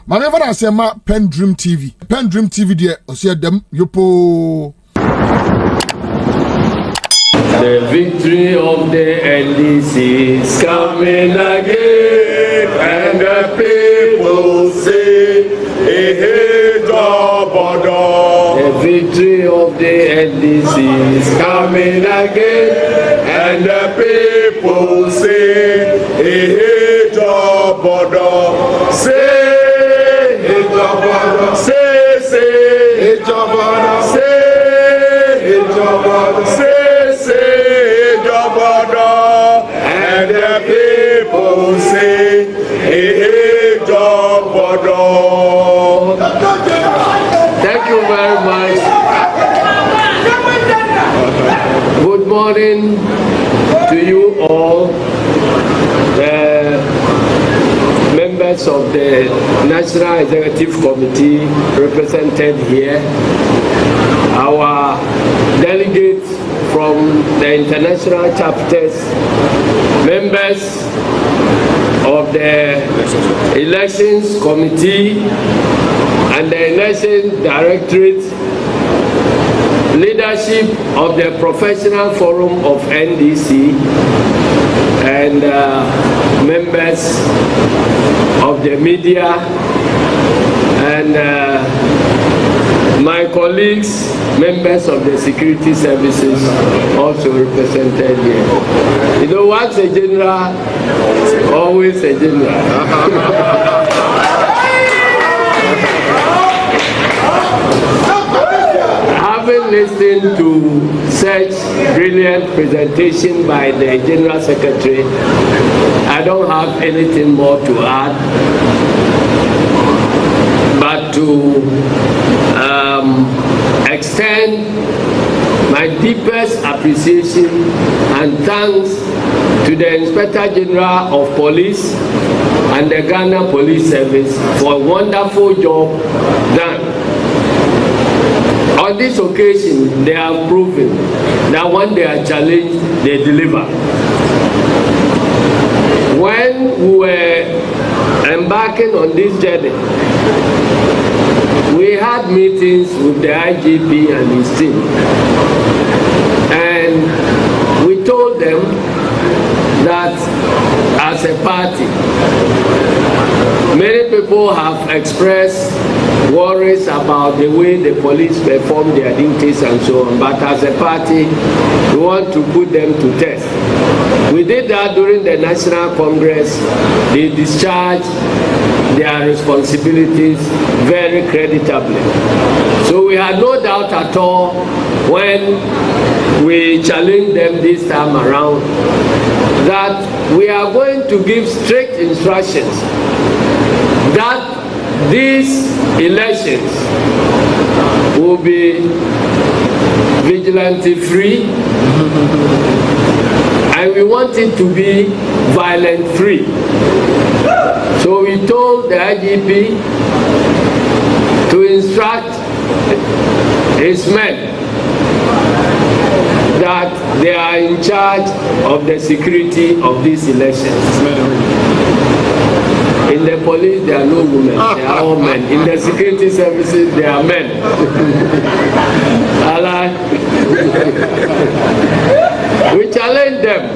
Manever I say ma PENDREAM TV. PENDREAM TV there, I see them yopo. The victory of the NDC is coming again, and the people say, hey, the victory of the NDC is coming again, and the people say, hey, say, and the people say, hey, thank you very much. Good morning to you all, the members of the National Executive Committee represented here, our delegates from the international chapters, members of the Elections Committee and the Election Directorate, leadership of the Professional Forum of NDC, and members of the media, and my colleagues, members of the security services, also represented here. You know, once a general, always a general. Having listened to such brilliant presentation by the General Secretary, I don't have anything more to add, but to extend my deepest appreciation and thanks to the Inspector General of Police and the Ghana Police Service for a wonderful job done. On this occasion, they have proven that when they are challenged, they deliver. When we were embarking on this journey, we had meetings with the IGP and his team, and we told them that as a party, many people have expressed worries about the way the police perform their duties and so on, but as a party, we want to put them to test. We did that during the National Congress. They discharged their responsibilities very creditably. So we had no doubt at all when we challenged them this time around that we are going to give strict instructions that these elections will be vigilante free, and we want it to be violent free. So we told the IGP to instruct his men that they are in charge of the security of these elections. In the police, there are no women, they are all men. In the security services, there are men. We challenged them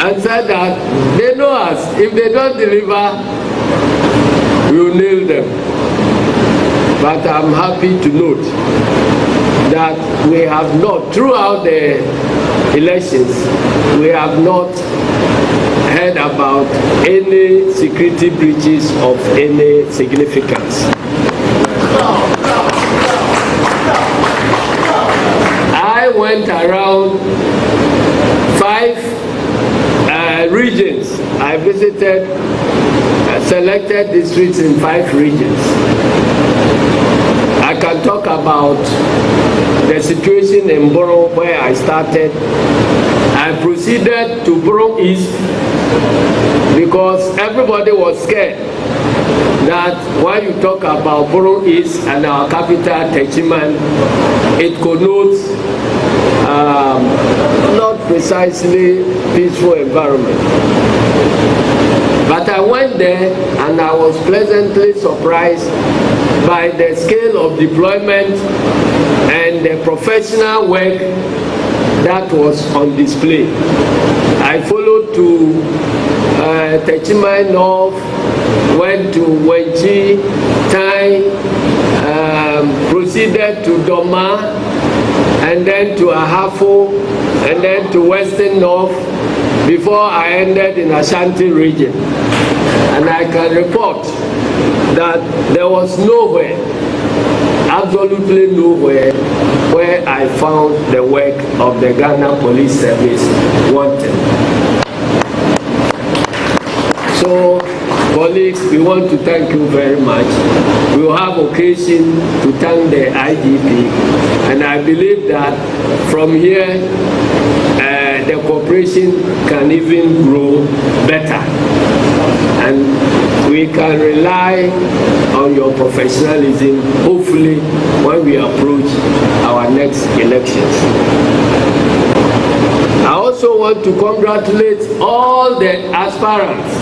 and said that they know us. If they don't deliver, we will nail them. But I'm happy to note that we have not, throughout the elections, we have not heard about any security breaches of any significance. I went around 5 regions. I visited selected districts in 5 regions. I can talk about the situation in Borough where I started. I proceeded to Borough East because everybody was scared that that when you talk about Borough East and our capital, Techiman, it connotes not precisely peaceful environment. But I went there and I was pleasantly surprised by the scale of deployment and the professional work that was on display. I followed to Techiman North, went to Wenchi, Tai, proceeded to Doma, and then to Ahafo, and then to Western North, before I ended in Ashanti region. And I can report that there was nowhere, absolutely nowhere, where I found the work of the Ghana Police Service wanted. So, colleagues, we want to thank you very much. We will have occasion to thank the IGP, and I believe that from here, the cooperation can even grow better. And we can rely on your professionalism, hopefully, when we approach our next elections. I also want to congratulate all the aspirants,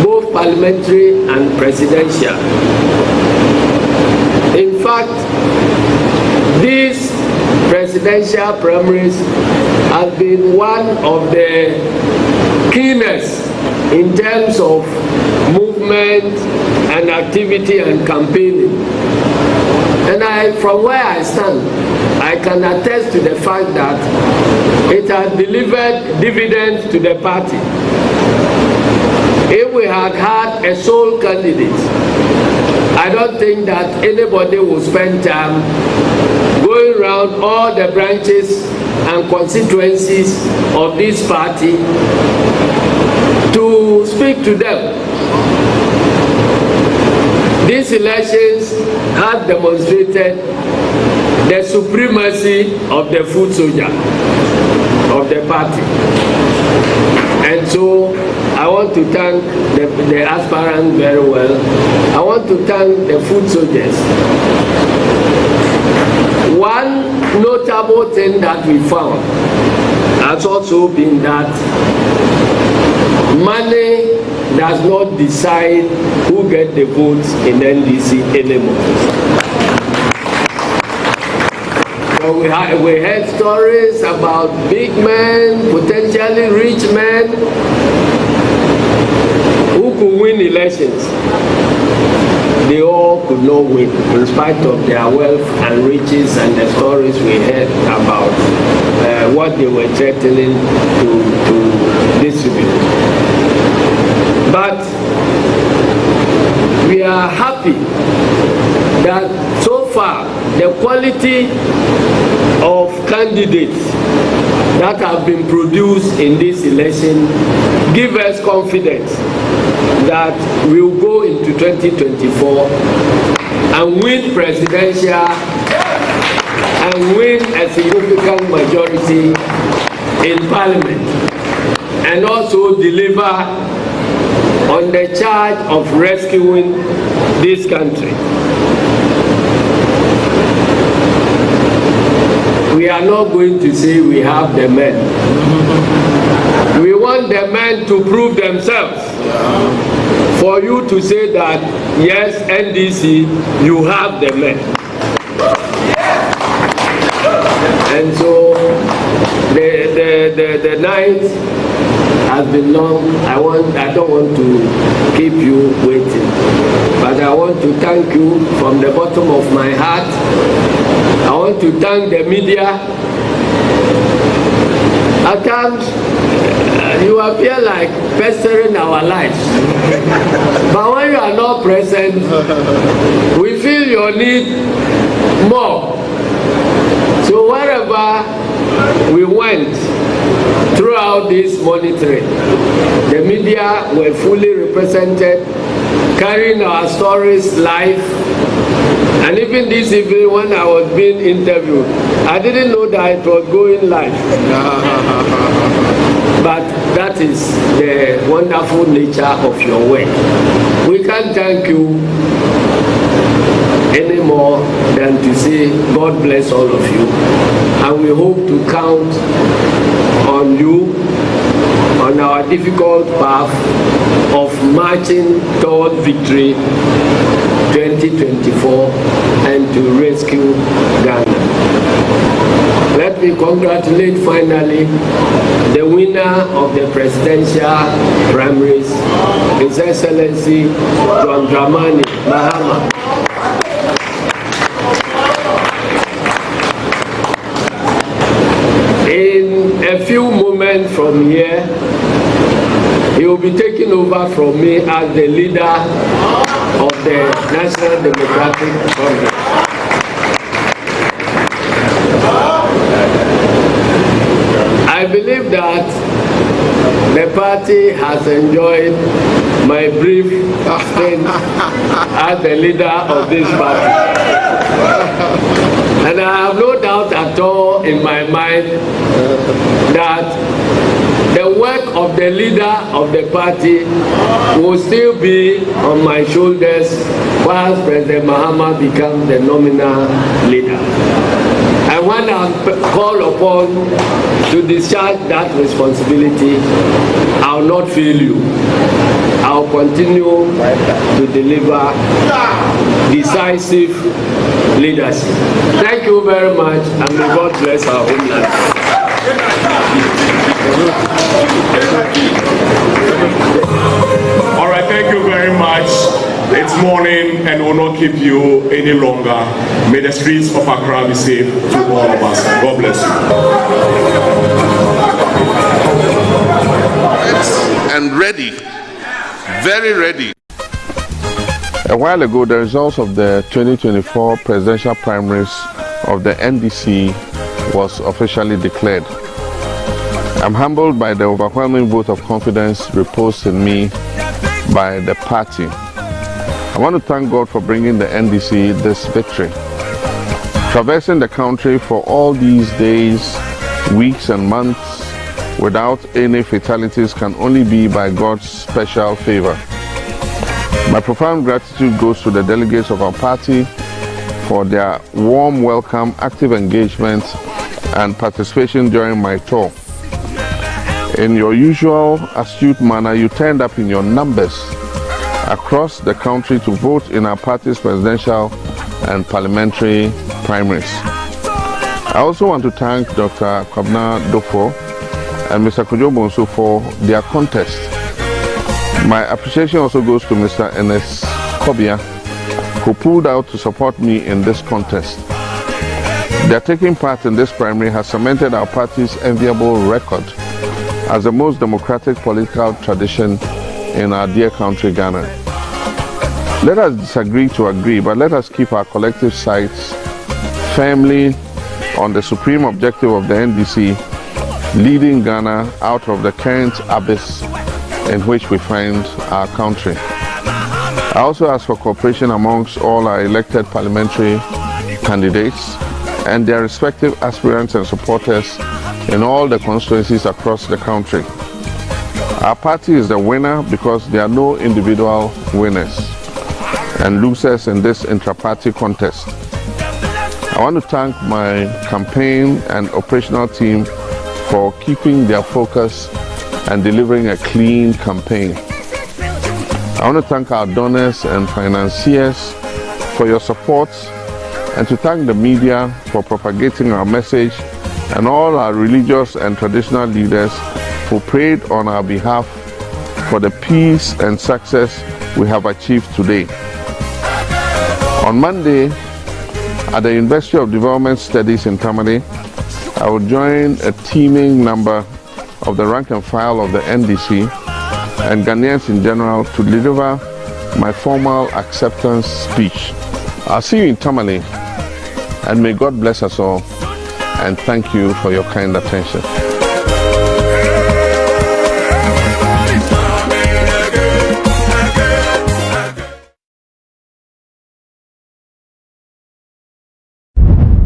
both parliamentary and presidential. In fact, these presidential primaries have been one of the keenest in terms of movement and activity and campaigning. And from where I stand, I can attest to the fact that it has delivered dividends to the party. If we had had a sole candidate, I don't think that anybody will spend time going around all the branches and constituencies of this party to speak to them. These elections have demonstrated the supremacy of the foot soldier of the party. And so I want to thank the aspirants very well. I want to thank the foot soldiers. One notable thing that we found has also been that money does not decide who gets the votes in NDC anymore. So we heard stories about big men, potentially rich men, who could win elections. They all could not win, in spite of their wealth and riches and the stories we heard about what they were threatening to distribute. But we are happy that so far the quality of candidates that have been produced in this election give us confidence that we will go into 2024 and win presidential and win a significant majority in parliament, and also deliver on the charge of rescuing this country. We are not going to say we have the men. We want the men to prove themselves. For you to say that, yes, NDC, you have the men. And so the night has been long. I don't want to keep you waiting, but I want to thank you from the bottom of my heart. I want to thank the media. At times, you appear like pestering our lives. But when you are not present, we feel your need more. So wherever we went throughout this monitoring, the media were fully represented, carrying our stories live. And even this evening when I was being interviewed, I didn't know that it was going live. But that is the wonderful nature of your work. We can thank you any more than to say God bless all of you, and we hope to count on you on our difficult path of marching toward victory 2024 and to rescue Ghana. Let me congratulate finally the winner of the presidential primaries, His Excellency John Dramani Mahama. In a few moments from here, he will be taking over from me as the leader of the National Democratic Congress. I believe that the party has enjoyed my brief stint as the leader of this party. And I have no doubt at all in my mind that the work of the leader of the party will still be on my shoulders whilst President Mahama becomes the nominal leader. And when I'm called upon to discharge that responsibility, I will not fail you. I will continue to deliver decisive leadership. Thank you very much, and may God bless our homeland. All right, thank you very much. It's morning and will not keep you any longer. May the streets of Accra be safe to all of us. God bless you. And ready, very ready. A while ago, the results of the 2024 presidential primaries of the NDC was officially declared. I'm humbled by the overwhelming vote of confidence reposed in me by the party. I want to thank God for bringing the NDC this victory. Traversing the country for all these days, weeks and months without any fatalities can only be by God's special favor. My profound gratitude goes to the delegates of our party for their warm welcome, active engagement, and participation during my tour. In your usual astute manner, you turned up in your numbers across the country to vote in our party's presidential and parliamentary primaries. I also want to thank Dr. Kwabena Dofo and Mr. Kojo Bonsu for their contest. My appreciation also goes to Mr. Enes Kobia, who pulled out to support me in this contest. Their taking part in this primary has cemented our party's enviable record as the most democratic political tradition in our dear country, Ghana. Let us disagree to agree, but let us keep our collective sights firmly on the supreme objective of the NDC, leading Ghana out of the current abyss in which we find our country. I also ask for cooperation amongst all our elected parliamentary candidates and their respective aspirants and supporters in all the constituencies across the country. Our party is the winner because there are no individual winners and losers in this intra-party contest. I want to thank my campaign and operational team for keeping their focus and delivering a clean campaign. I want to thank our donors and financiers for your support, and to thank the media for propagating our message, and all our religious and traditional leaders who prayed on our behalf for the peace and success we have achieved today. On Monday, at the University of Development Studies in Tamale, I will join a teeming number of the rank and file of the NDC and Ghanaians in general to deliver my formal acceptance speech. I'll see you in Tamale, and may God bless us all, and thank you for your kind attention.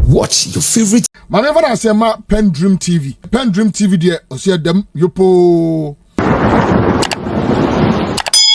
Watch your favorite. Whenever I say PENDREAM TV, PENDREAM TV there, I see them yopo.